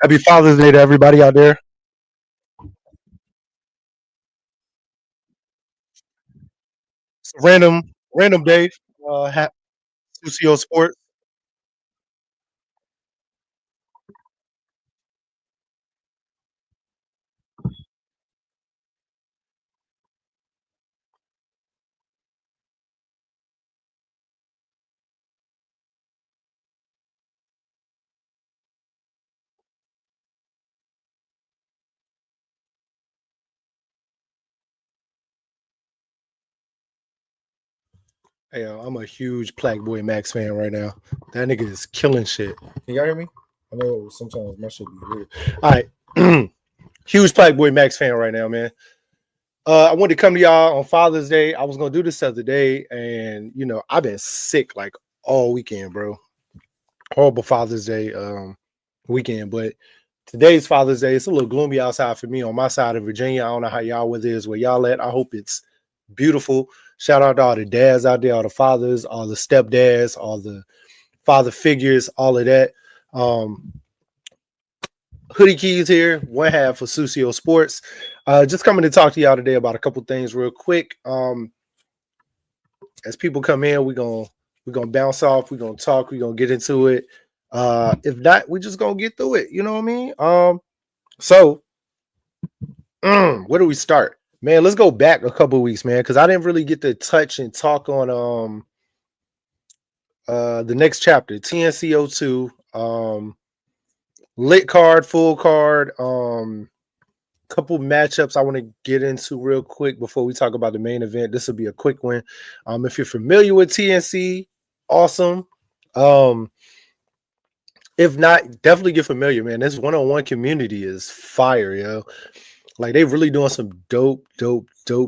Happy Father's Day to everybody out there. It's a random day. Uh, Lucio Sports. Hey, I'm a huge Black Boy Max fan right now. That nigga is killing shit. Can y'all hear me? I know sometimes my shit be weird. All right, huge Black Boy Max fan right now, man. I wanted to come to y'all on Father's Day. I was gonna do this the other day, and I've been sick like all weekend, bro. Horrible Father's Day weekend, but today's Father's Day. It's a little gloomy outside for me on my side of Virginia. I don't know how y'all weather is where y'all at. I hope it's beautiful. Shout out to all the dads out there, all the fathers, all the stepdads, all the father figures, all of that. Um, Hoodie Keys here, one half of Sucio Sports. Just coming to talk to y'all today about a couple things real quick. As people come in, we're gonna bounce off, we're gonna talk, we're gonna get into it. If not, we just gonna get through it. You know what I mean? So where do we start? Man, let's go back a couple weeks, man, because I didn't really get to touch and talk on the next chapter, TNCO2, lit card, full card, couple matchups I want to get into real quick before we talk about the main event. This will be a quick one. If you're familiar with TNC, awesome. If not, definitely get familiar, man. This one-on-one community is fire, yo. Like they really doing some dope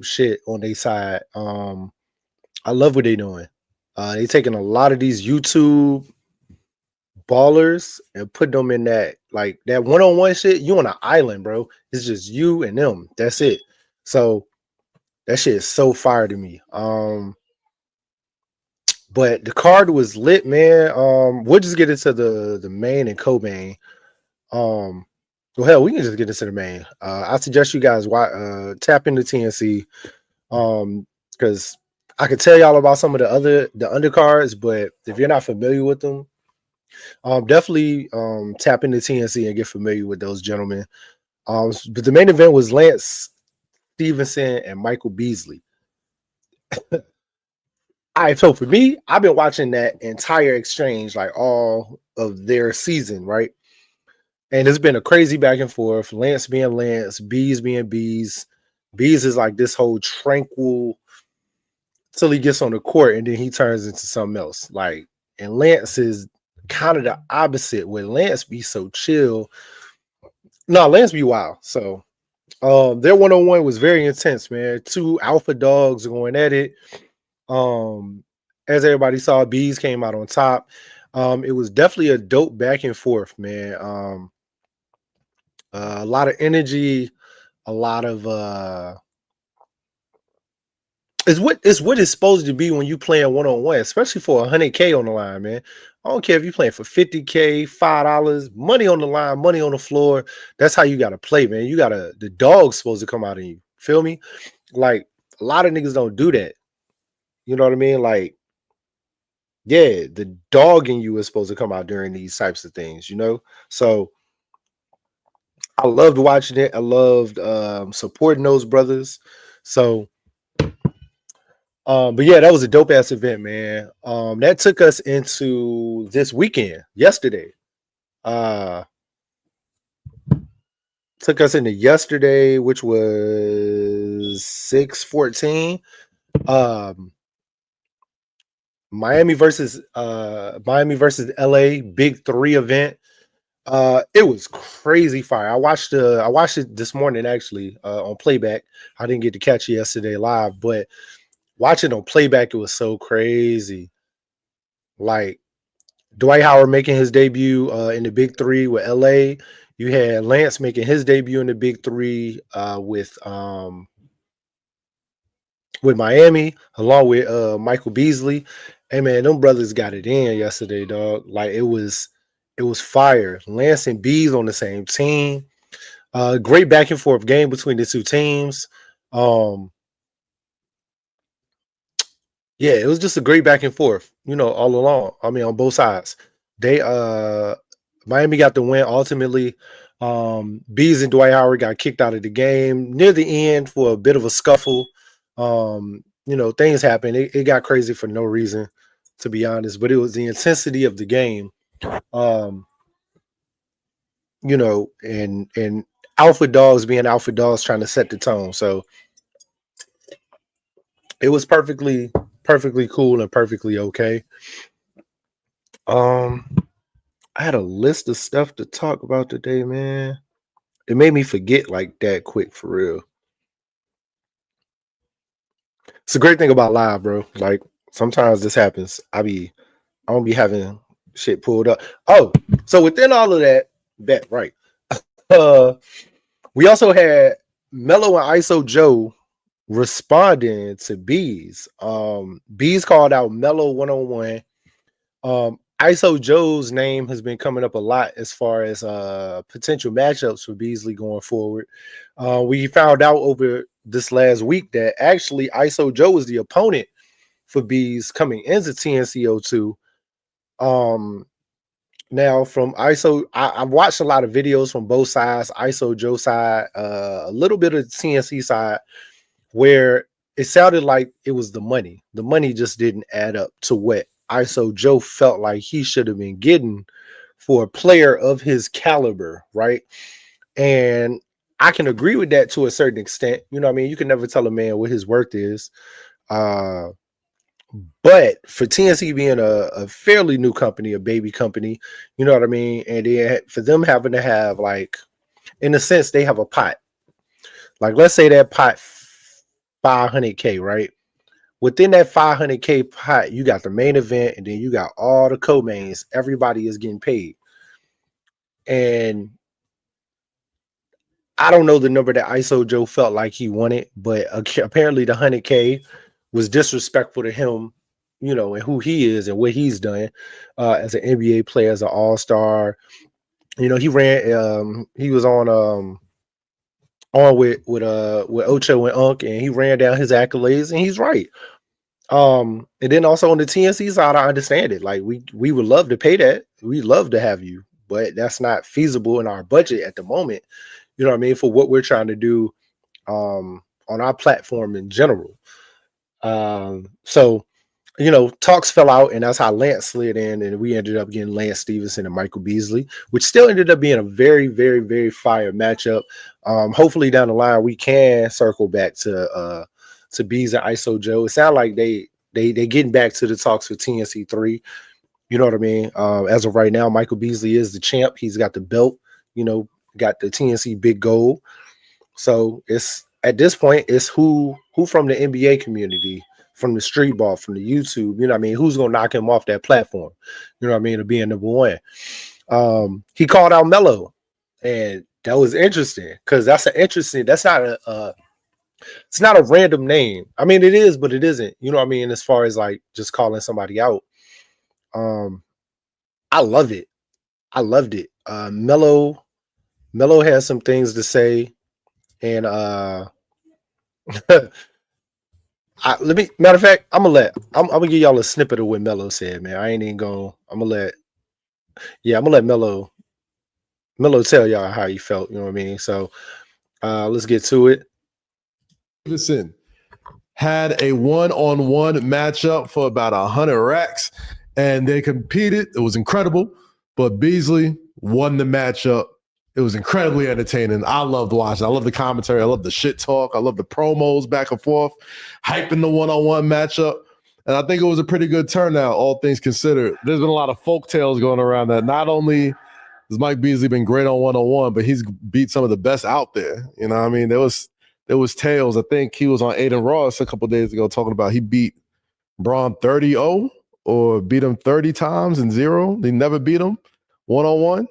shit on their side. I love what they doing. They taking a lot of these YouTube ballers and put them in that one-on-one shit. You on an island, bro. It's just you and them. That's it. So that shit is so fire to me. But the card was lit, man. We'll just get into the main and co-main. Well, hell, we can just get into the main. I suggest you guys tap into TNC. Because I could tell y'all about some of the undercards, but if you're not familiar with them, definitely tap into TNC and get familiar with those gentlemen. But the main event was Lance Stevenson and Michael Beasley. All right, so for me, I've been watching that entire exchange, like all of their season, right? And it's been a crazy back and forth. Lance being Lance, Bees being Bees. Bees is like this whole tranquil till he gets on the court and then he turns into something else. Like, and Lance is kind of the opposite, where Lance be so chill. No, Lance be wild. So their one-on-one was very intense, man. Two alpha dogs going at it. As everybody saw, Bees came out on top. It was definitely a dope back and forth, man. A lot of energy, a lot of it's what it's supposed to be when you playing one-on-one, especially for 100K on the line, man. I don't care if you're playing for 50K, $5, money on the line, money on the floor. That's how you gotta play, man. The dog's supposed to come out of you. Feel me? Like a lot of niggas don't do that. You know what I mean? Like, yeah, the dog in you is supposed to come out during these types of things, you know? So I loved watching it. I loved supporting those brothers. So but yeah, that was a dope ass event, man. That took us into this weekend, yesterday. Uh Took us into yesterday, which was 6/14. Um Miami versus LA BIG3 event. It was crazy fire. I watched it this morning actually on playback. I didn't get to catch it yesterday live, but watching on playback, it was so crazy. Like Dwight Howard making his debut in the BIG3 with LA. You had Lance making his debut in the BIG3 with Miami, along with Michael Beasley. Hey man, them brothers got it in yesterday, dog. Like it was It was fire. Lance and Bees on the same team. Great back and forth game between the two teams. Yeah, it was just a great back and forth, all along. I mean, on both sides. They Miami got the win ultimately. Bees and Dwight Howard got kicked out of the game near the end for a bit of a scuffle. Things happened. It got crazy for no reason, to be honest, but it was the intensity of the game. And alpha dogs being alpha dogs trying to set the tone. So it was perfectly cool and perfectly okay. I had a list of stuff to talk about today, man. It made me forget like that quick, for real. It's a great thing about live, bro. Like sometimes this happens. I don't be having shit pulled up. Oh, so within all of that, right. We also had Melo and ISO Joe responding to Bees. Bees called out Melo one-on-one. ISO Joe's name has been coming up a lot as far as potential matchups for Beasley going forward. We found out over this last week that actually ISO Joe was the opponent for Bees coming into TNCO2. Now from ISO, I've watched a lot of videos from both sides, ISO Joe side, a little bit of TNC side, where it sounded like it was the money. The money just didn't add up to what ISO Joe felt like he should have been getting for a player of his caliber, right? And I can agree with that to a certain extent. You know what I mean? You can never tell a man what his worth is. But for TNC being a fairly new company, a baby company, you know what I mean? And for them having to have, like, in a sense, they have a pot. Like, let's say that pot $500K, right? Within that $500K pot, you got the main event, and then you got all the co-mains. Everybody is getting paid. And I don't know the number that ISO Joe felt like he wanted, but apparently the 100K was disrespectful to him, and who he is and what he's done as an NBA player, as an all-star. He ran. He was on with Ocho and Unk, and he ran down his accolades, and he's right. And then also on the TNC side, I understand it. Like we would love to pay that. We'd love to have you, but that's not feasible in our budget at the moment. You know what I mean? For what we're trying to do on our platform in general. So talks fell out, and that's how Lance slid in, and we ended up getting Lance Stevenson and Michael Beasley, which still ended up being a very, very, very fire matchup. Hopefully down the line we can circle back to Bees and ISO Joe. It sounds like they getting back to the talks for TNC3. You know what I mean? As of right now, Michael Beasley is the champ. He's got the belt, got the TNC big gold. So it's at this point, it's who from the NBA community, from the street ball, from the YouTube, you know what I mean, who's gonna knock him off that platform, you know what I mean, to being number one. He called out Melo, and that was interesting because that's it's not a random name. I mean, it is, but it isn't. You know what I mean? As far as like just calling somebody out. I love it. I loved it. Melo has some things to say, and matter of fact, I'm gonna give y'all a snippet of what Melo said, man. I ain't even gonna. I'm gonna let Melo tell y'all how he felt. You know what I mean? So let's get to it. Listen, had a one-on-one matchup for about 100 racks, and they competed. It was incredible, but Beasley won the matchup. It was incredibly entertaining. I loved watching. I love the commentary. I love the shit talk. I love the promos back and forth, hyping the one-on-one matchup. And I think it was a pretty good turnout, all things considered. There's been a lot of folk tales going around that not only has Mike Beasley been great on one-on-one, but he's beat some of the best out there. You know what I mean? There was tales. I think he was on Aiden Ross a couple of days ago talking about he beat Braun 30-0 or beat him 30 times and 0. They never beat him one-on-one.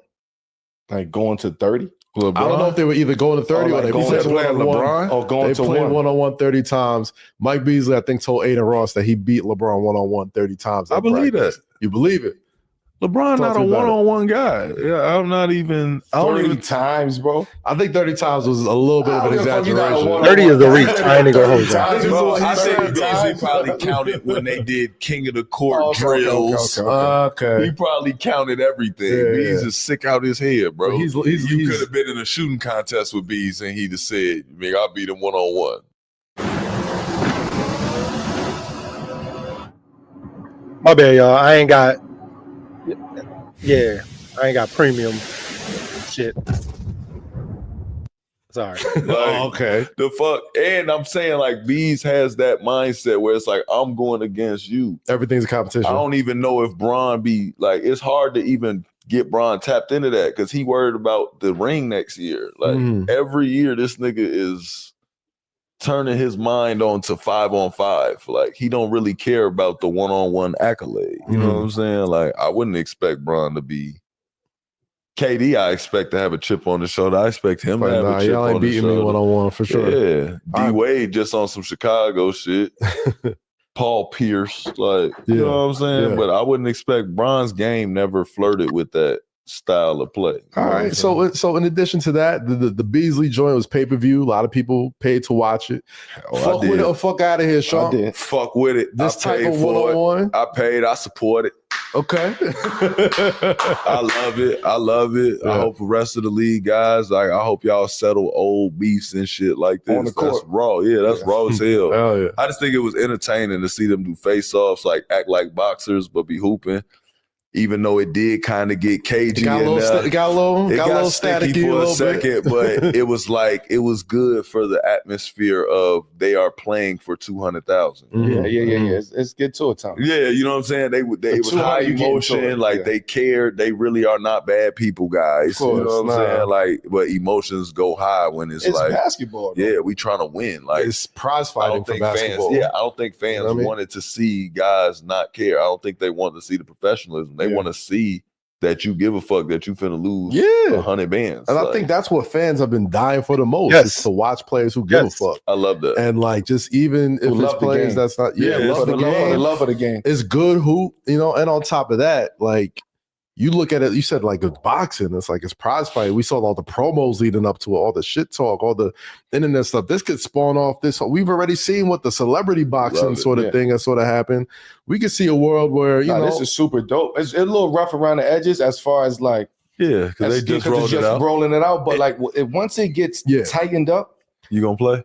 Like going to 30? LeBron? I don't know if they were either going to 30 or they going to play LeBron or going to played one-on-one 30 times. Mike Beasley, I think, told Aiden Ross that he beat LeBron one-on-one 30 times. I believe that. You believe it? LeBron not a one-on-one guy. Yeah, I'm not even. I don't 30 even. times, bro. I think 30 times was a little bit of an exaggeration. 30 is the reach. I ain't gonna hold you. I think 30 Beasley times. probably counted when they did King of the Court Okay, drills. okay. He probably counted everything. Yeah, Bees yeah. is sick out his head, bro. But he's you could have been in a shooting contest with Bees and he'd have said, "Man, I'll beat him one-on-one." My bad, y'all. I ain't got premium shit. Sorry. okay. The fuck, and I'm saying like Bees has that mindset where it's like I'm going against you. Everything's a competition. I don't even know if Bron be like. It's hard to even get Bron tapped into that because he worried about the ring next year. Like every year, this nigga is turning his mind on to 5-on-5. Like he don't really care about the one-on-one accolade. You know what I'm saying? Like I wouldn't expect Bron to be KD. I expect to have a chip on the shoulder. I expect him to have a chip y'all ain't on the beating shoulder. me one-on-one for sure. Yeah, D Wade just on some Chicago shit. Paul Pierce, like you know what I'm saying. Yeah. But I wouldn't expect Bron's game never flirted with that style of play. All right. So in addition to that, the Beasley joint was pay-per-view. A lot of people paid to watch it. Fuck with it or fuck out of here, Sean. I did. Fuck with it. This I type of paid for one-on-one. it. I paid. I support it. Okay. I love it. I love it. Yeah. I hope the rest of the league guys, like I hope y'all settle old beefs and shit like this. On the court. That's raw. Yeah, that's raw as hell. Hell yeah. I just think it was entertaining to see them do face-offs, like act like boxers, but be hooping. Even though it did kind of get cagey, It got a little sticky staticky for a little second, but it was like it was good for the atmosphere of they are playing for 200,000. Yeah. It's get to it, Tom. Yeah, you know what I'm saying? It was high 200, you get into emotion, it, like yeah. they cared. They really are not bad people, guys. Of course, you know what I'm saying? Like, but emotions go high when it's like basketball. Though. yeah, we trying to win. Like It's prize I fighting don't for think basketball. fans. Yeah, I don't think fans You know what I mean? wanted to see guys not care. I don't think they want to see the professionalism. They want to see that you give a fuck that you finna lose 100 bands. And like, I think that's what fans have been dying for the most Yes. is to watch players who give a fuck. I love that. And like just even if Who it's love the players game. that's not love the For game. the love of the game. It's good hoop, and on top of that, like you look at it, you said like it's boxing, it's like it's prize fight. We saw all the promos leading up to it, all the shit talk, all the internet stuff. This could spawn off this. We've already seen what the celebrity boxing sort of thing has sort of happened. We could see a world where this is super dope. It's a little rough around the edges as far as like yeah, because they just rolled it out. rolling it out. But like once it gets tightened up, You gonna play?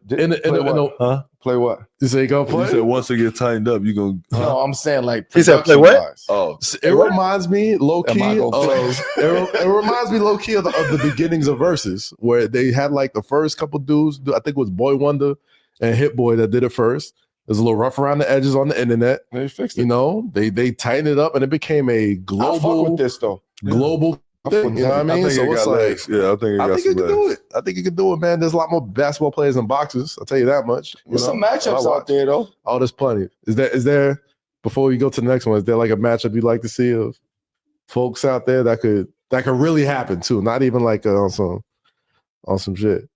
Play what? You say you gonna play? You said once it get tightened up, you gonna. No, I'm saying like He said play what? production-wise. Oh, It reminds me low Am key. I gonna play? It reminds me low key of the beginnings of Versus, where they had like the first couple dudes. I think it was Boy Wonder and Hit Boy that did it first. It was a little rough around the edges on the internet. They fixed it. They tightened it up and it became a I fuck global with this though. global thing. You know what I mean? I think it got legs. Yeah, I think it got I think some it can legs. do it. I think it can do it, man. There's a lot more basketball players than boxers. I'll tell you that much. There's some matchups out there though. Oh, there's plenty. Is there before we go to the next one? Is there like a matchup you'd like to see of folks out there that could really happen too? Not even like on some shit.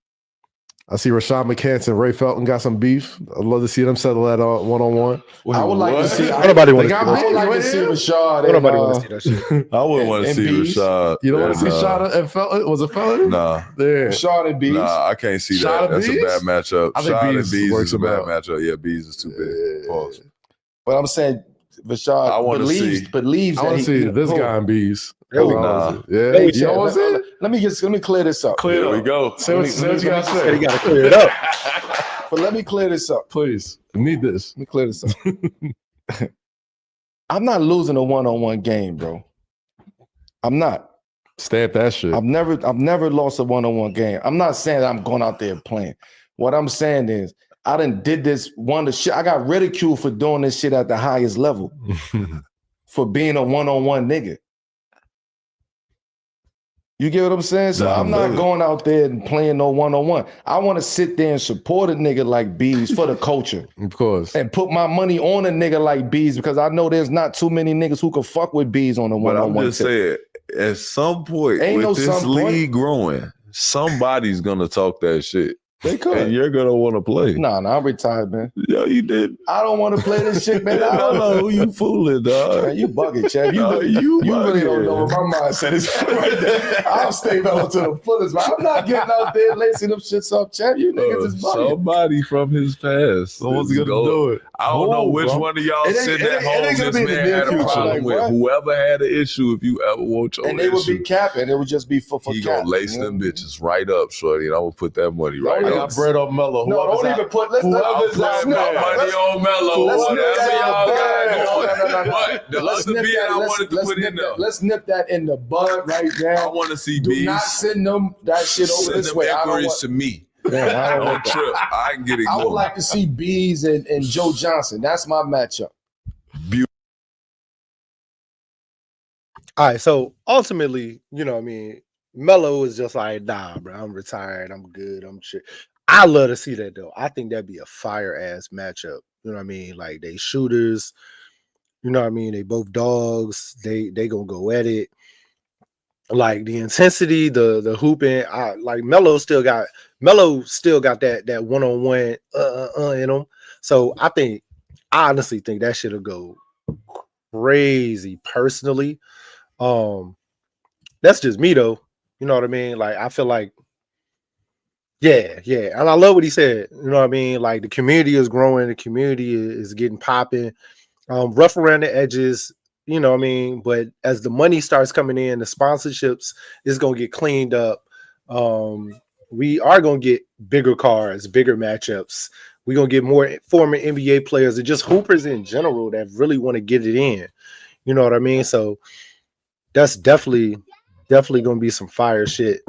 I see Rashad McCants and Ray Felton got some beef. I'd love to see them settle that on one-on-one. I would like to see. Nobody want I would like to see Rashad. Nobody want to see that shit. I wouldn't want to see Bees. Rashad. You don't want to see Rashad and Felton? Was it Felton? Nah. There. Rashad and Bees. Nah, I can't see Shot that. and That's a Bees? bad matchup. I think Shot Bees and Bees works is a bad about. matchup. Yeah, Bees is too big. Pause. But I'm saying Rashad I wanna believes I want to see this guy. guy in bees. Nah. Yeah. Let me You know what I'm saying? Let me clear this up. Here we go. Say what you got to Said say. he got to clear it up. But let me clear this up. Please. I need this. Let me clear this up. I'm not losing a one-on-one game, bro. I'm not. Stamp that shit. I've never lost a one-on-one game. I'm not saying that I'm going out there playing. What I'm saying is I done did this shit. I got ridiculed for doing this shit at the highest level for being a one-on-one nigga. You get what I'm saying? So I'm not going out there and playing no one-on-one. I want to sit there and support a nigga like Bees for the culture. Of course. And put my money on a nigga like Bees because I know there's not too many niggas who can fuck with Bees on a But one-on-one. I'm just saying, at some point, Ain't with no this some point. league growing, somebody's gonna talk that shit. They And could. you're gonna want to play. Nah, I'm retired, man. Yo, you did. I don't want to play this shit, man. I don't know. Who you fooling, dog? Man, you bugging, Chad. You, No, really, you you really don't bugging. know what my mindset is right there. I'll stay out to the fullest, man. I'm not getting out there lacing them shits up, Chad. You niggas is bugging. Somebody from his past. Someone's is gonna going- do it. I don't know Who, which bro? one of y'all It ain't- sitting it at ain't- it home ain't gonna this be in the man near had a future, problem like, with. what? Whoever had an issue, if you ever want your And they would issue, be capping. It would just be for he cap. gonna lace them bitches right up, shorty, and I'm gonna put that money right Don't I even- up. got bread on Melo. No, Whoever's don't out- even put. Let's I'm let's putting my money on Melo. Let's nip Whatever that in y'all the got bud. going. No. But the Let's other nip bid that. I Let's- wanted to let's put nip in that. there. Let's nip that in the bud right I now. want to see Do bees. not send them that shit over Send this them way. I don't inquiries want. to me. Damn, I don't Don't want that. trip. I can get it I would going. like to see Bees and Joe Johnson. That's my matchup. All right, so ultimately, you know what I mean, Melo is just like, nah, bro, I'm retired. I'm good. I'm shit. I love to see that though. I think that'd be a fire ass matchup. You know what I mean? Like they shooters, you know what I mean? They both dogs. They gonna go at it. Like the intensity, the hooping. Like Melo still got that one-on-one in him. So I honestly think that shit'll go crazy personally. That's just me though. You know what I mean? Like I feel like, yeah. And I love what he said. You know what I mean? Like the community is growing, the community is getting popping. Rough around the edges, you know what I mean? But as the money starts coming in, the sponsorships is gonna get cleaned up. We are gonna get bigger cars, bigger matchups. We're gonna get more former NBA players and just hoopers in general that really want to get it in. You know what I mean? So that's definitely gonna be some fire shit.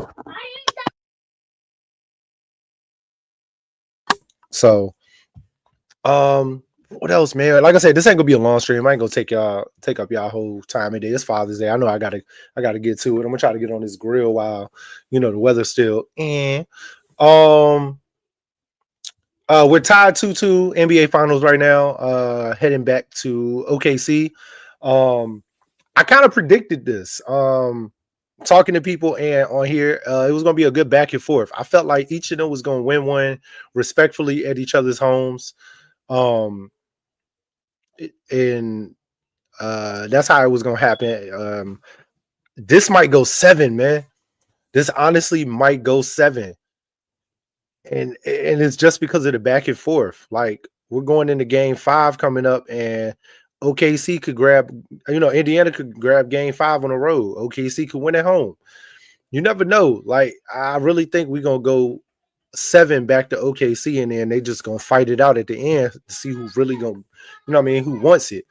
So what else, man? Like I said, this ain't gonna be a long stream. I ain't gonna take up y'all whole time of day. It's Father's Day. I know I gotta get to it. I'm gonna try to get on this grill while the weather's still in. We're tied 2-2 NBA finals right now, heading back to OKC. I kind of predicted this. Talking to people and on here, it was going to be a good back and forth. I felt like each of them was going to win one respectfully at each other's homes. And that's how it was going to happen. This might go 7, man. This honestly might go 7. And it's just because of the back and forth. Like we're going into game 5 coming up, and OKC could grab, Indiana could grab game 5 on the road. OKC could win at home. You never know. Like I really think we're gonna go 7 back to OKC, and then they just gonna fight it out at the end to see who's really gonna, who wants it.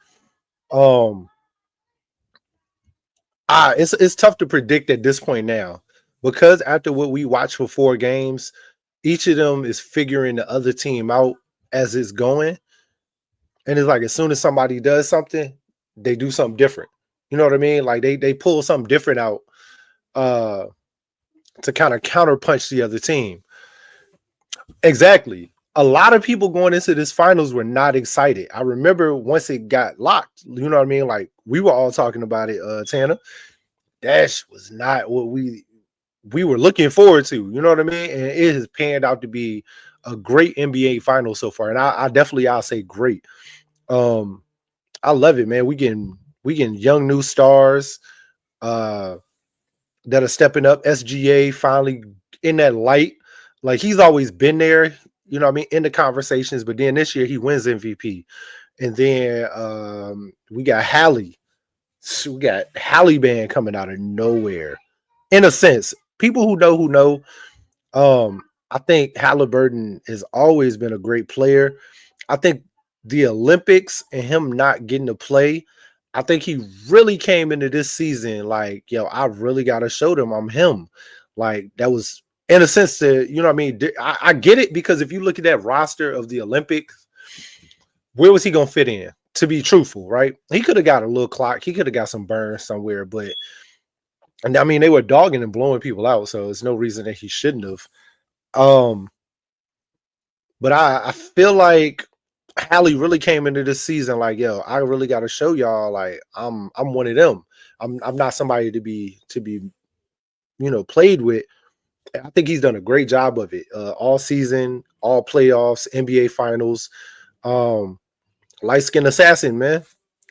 It's tough to predict at this point now because after what we watched for 4 games, each of them is figuring the other team out as it's going. And it's like as soon as somebody does something, they do something different. You know what I mean? Like they pull something different out to kind of counterpunch the other team. Exactly. A lot of people going into this finals were not excited. I remember once it got locked, you know what I mean? Like we were all talking about it, Tana. That was not what we were looking forward to. You know what I mean? And it has panned out to be a great NBA final so far. And I'll say great. I love it, man. We getting young new stars that are stepping up. SGA finally in that light. Like he's always been there, you know what I mean, in the conversations, but then this year he wins MVP. And then we got Halle. We got Halle Band coming out of nowhere. In a sense, people who know. I think Halliburton has always been a great player. I think the Olympics and him not getting to play, I think he really came into this season like, yo, I really got to show them I'm him. Like that was in a sense that, you know what I mean? I get it because if you look at that roster of the Olympics, where was he going to fit in? To be truthful, right? He could have got a little clock. He could have got some burn somewhere, but and I mean, they were dogging and blowing people out, so there's no reason that he shouldn't have. But I feel like Halle really came into this season like, yo, I really got to show y'all like I'm one of them. I'm not somebody to be played with. I think he's done a great job of it. All season, all playoffs, NBA finals. Light skin assassin, man.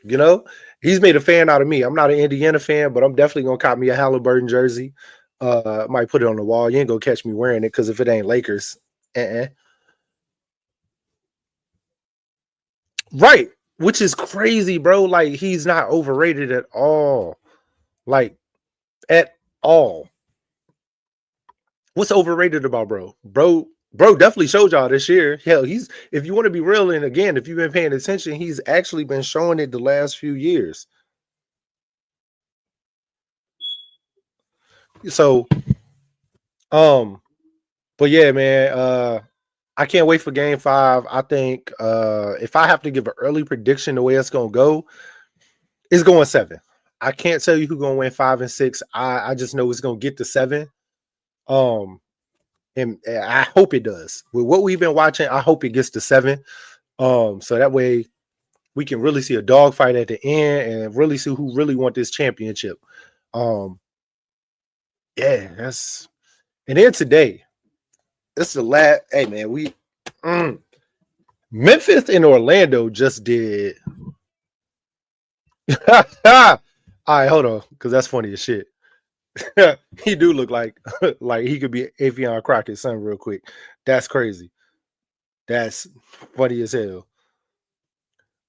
You know, he's made a fan out of me. I'm not an Indiana fan, but I'm definitely gonna cop me a Halliburton jersey. Might put it on the wall. You ain't gonna catch me wearing it because if it ain't Lakers, right? Which is crazy, bro. Like he's not overrated at all. Like at all. What's overrated about bro? Bro definitely showed y'all this year. Hell, he's if you want to be real, and again, if you've been paying attention, he's actually been showing it the last few years. So, but yeah, man, I can't wait for game 5. I think if I have to give an early prediction the way it's gonna go, it's going 7. I can't tell you who's gonna win 5 and 6. I just know it's gonna get to 7. And I hope it does. With what we've been watching, I hope it gets to 7. So that way we can really see a dogfight at the end and really see who really want this championship. Yeah, that's and then today. This is the last. Hey man, we Memphis and Orlando just did. All right, hold on, because that's funny as shit. He do look like he could be Avion Crockett's son real quick. That's crazy. That's funny as hell.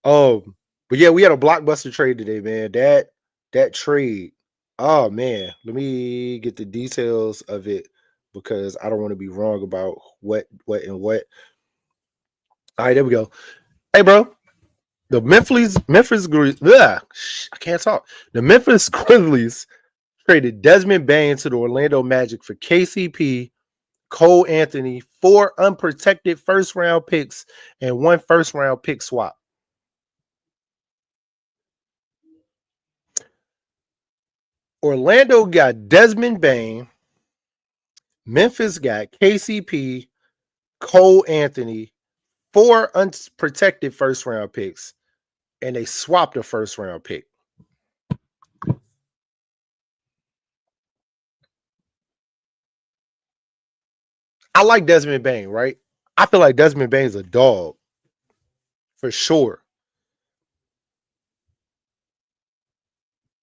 But yeah, we had a blockbuster trade today, man. That trade. Oh man, let me get the details of it because I don't want to be wrong about what. All right, there we go. Hey, bro, the Memphis Grizzlies. I can't talk. The Memphis Grizzlies traded Desmond Bane to the Orlando Magic for KCP, Cole Anthony, 4 unprotected first-round picks, and 1 first-round pick swap. Orlando got Desmond Bane. Memphis got KCP, Cole Anthony, 4 unprotected first-round picks, and they swapped a first-round pick. I like Desmond Bane, right? I feel like Desmond Bane's a dog for sure.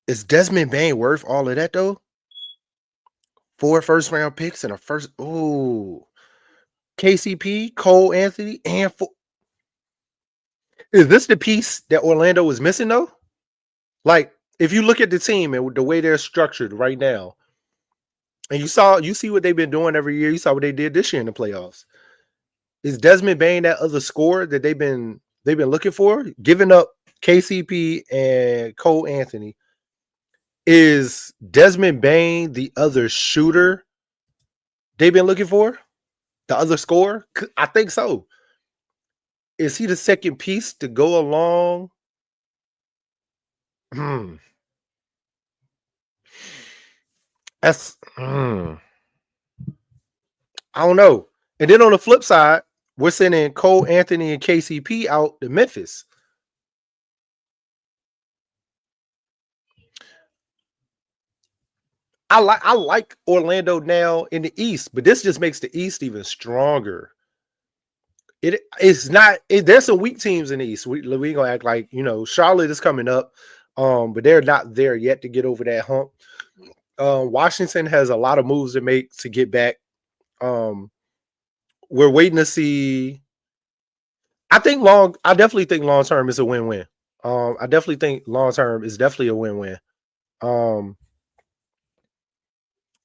Is Desmond Bane worth all of that though? 4 first-round picks and a first. Ooh, KCP, Cole Anthony, and 4. Is this the piece that Orlando was missing though? Like, if you look at the team and the way they're structured right now, and you see what they've been doing every year. You saw what they did this year in the playoffs. Is Desmond Bane that other scorer that they've been looking for? Giving up KCP and Cole Anthony. Is Desmond Bane the other shooter they've been looking for? The other scorer? I think so. Is he the second piece to go along? That's I don't know. And then on the flip side, we're sending Cole Anthony and KCP out to Memphis. I like Orlando now in the East, but this just makes the East even stronger. It's not. There's some weak teams in the East. We gonna act like Charlotte is coming up, but they're not there yet to get over that hump. Washington has a lot of moves to make to get back. We're waiting to see. I definitely think long term is a win-win. I definitely think long term is definitely a win-win.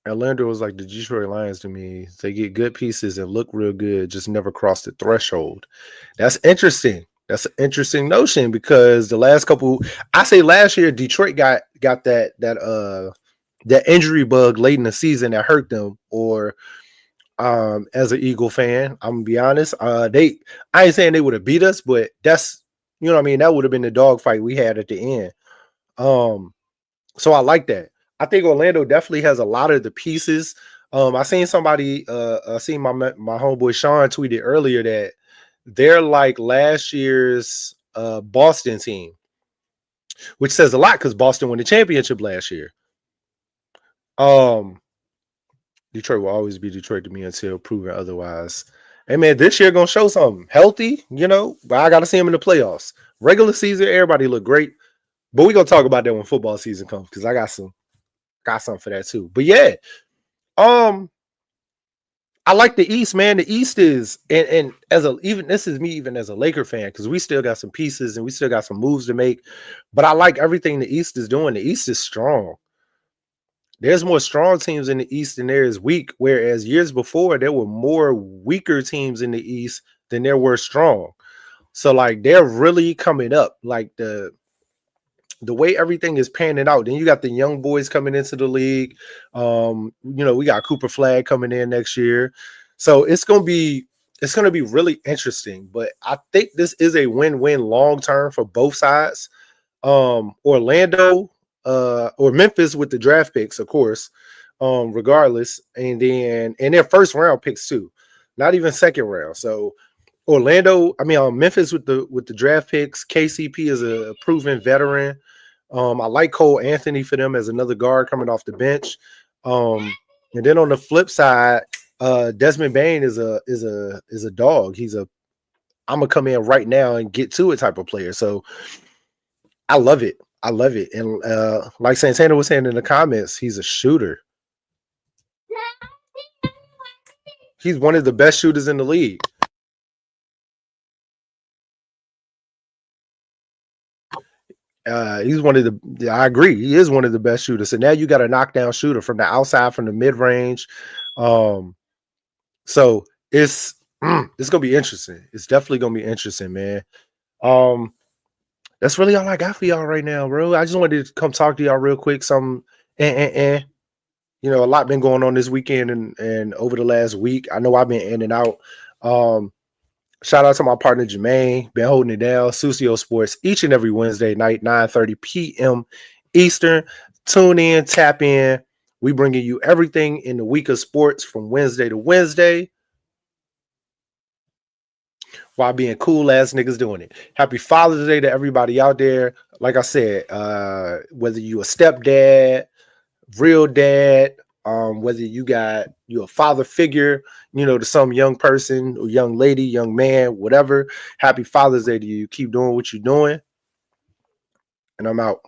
Orlando was like the Detroit Lions to me. They get good pieces and look real good, just never cross the threshold. That's interesting. That's an interesting notion because the last couple, I say last year, Detroit got that injury bug late in the season that hurt them. Or as an Eagle fan, I'm gonna be honest, I ain't saying they would have beat us, but that's what I mean. That would have been the dogfight we had at the end. So I like that. I think Orlando definitely has a lot of the pieces. I seen somebody, seen my homeboy Sean tweeted earlier that they're like last year's Boston team, which says a lot because Boston won the championship last year. Detroit will always be Detroit to me until proven otherwise. Hey man, this year gonna show something healthy, but I gotta see him in the playoffs. Regular season, everybody look great, but we gonna talk about that when football season comes because I got something for that too. But yeah, I like the East, man. The East is and this is me even as a Laker fan because we still got some pieces and we still got some moves to make. But I like everything the East is doing. The East is strong. There's more strong teams in the East than there is weak. Whereas years before, there were more weaker teams in the East than there were strong. So like they're really coming up. Like the way everything is panning out. Then you got the young boys coming into the league. We got Cooper Flag coming in next year. So it's gonna be really interesting. But I think this is a win-win long term for both sides. Orlando or Memphis with the draft picks, of course, regardless, and their first round picks too, not even second round. So Memphis with the draft picks. KCP is a proven veteran. I like Cole Anthony for them as another guard coming off the bench. And then on the flip side, Desmond Bain is a dog. I'm gonna come in right now and get to it type of player. So I love it. And like Santana was saying in the comments, he's a shooter. He's one of the best shooters in the league. He's one of the. I agree. He is one of the best shooters. So now you got a knockdown shooter from the outside, from the mid range. So it's gonna be interesting. It's definitely gonna be interesting, man. That's really all I got for y'all right now, bro. I just wanted to come talk to y'all real quick. A lot been going on this weekend and over the last week. I know I've been in and out. Shout out to my partner Jermaine, been holding it down. Susio Sports each and every Wednesday night, 9:30 p.m. Eastern. Tune in, tap in. We bringing you everything in the week of sports from Wednesday to Wednesday, while being cool ass niggas doing it. Happy Father's Day to everybody out there. Like I said, whether you a stepdad, real dad, whether you're a father figure, to some young person or young lady, young man, whatever. Happy Father's Day to you. Keep doing what you're doing. And I'm out.